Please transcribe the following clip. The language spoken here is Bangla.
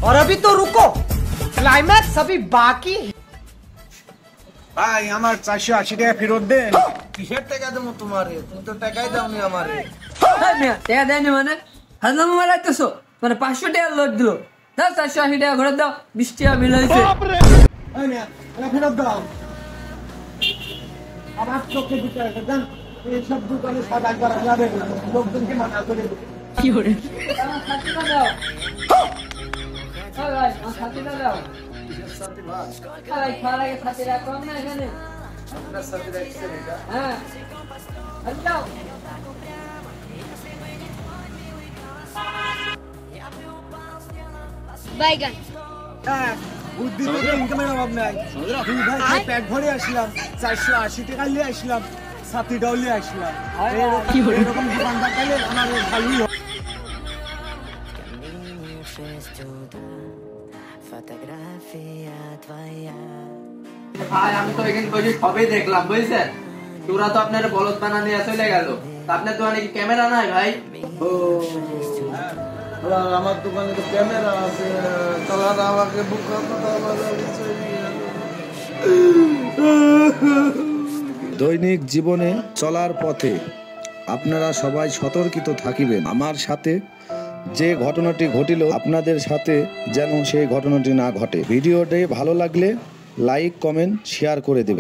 और अभी तो रुको, क्लाइमैक्स अभी बाकी है। ভাই আমার 480 টাকা ফেরত দেন। কিসের টাকা দেবো তোমারে? তুমি তো টাকাই দাওনি আমারে। টাকা দেয়নি মানে হাজলাম মারাইতেছো মানে 500 টাকা লোড দিল দাও 480 টাকা ঘরে দাও 20 টাকা বিল হয়েছে এই মিয়া টাকা ফেরত দাও। আমার চোখে দিতে আছে জান, এই সব দোকানে সাদা করা যাবে না, লোকজনকে মানা করে দেব। কি করে আমার সাথে দাও ভাই আমার সাথে দাও সাথে ভাই, ভাই খাওয়ার আগে সাথে রাখো না এখানে আপনার সাথে রাখছেন এটা? হ্যাঁ যাও বাইগান হ্যাঁ, বুদ্ধি থেকে ইনকামের অভাব নাই। দুই ভাই খাই পেট ভরে আসলাম, 480 টাকা নিয়ে আসলাম, ছাতিটাও নিয়ে আসলাম। এরকম দোকানদার পেলে আমার ভালোই হয়। ভাই আমি তো এখানে বসে সবই দেখলাম বুঝছেন, তোরা তো আপনার বলদ বানা নিয়ে চলে গেল, আপনার দোকানে কি ক্যামেরা নাই ভাই? ও আমার দোকানে তো ক্যামেরা আছে, তাহলে আমাকে বুকা কথা বলা বিষয় নিয়ে দৈনিক জীবনে চলার পথে আপনারা সবাই সতর্কিত থাকিবেন। আমার সাথে যে ঘটনাটি ঘটিল আপনাদের সাথে যেন সেই ঘটনাটি না ঘটে। ভিডিওটি ভালো লাগলে লাইক কমেন্ট শেয়ার করে দেবেন।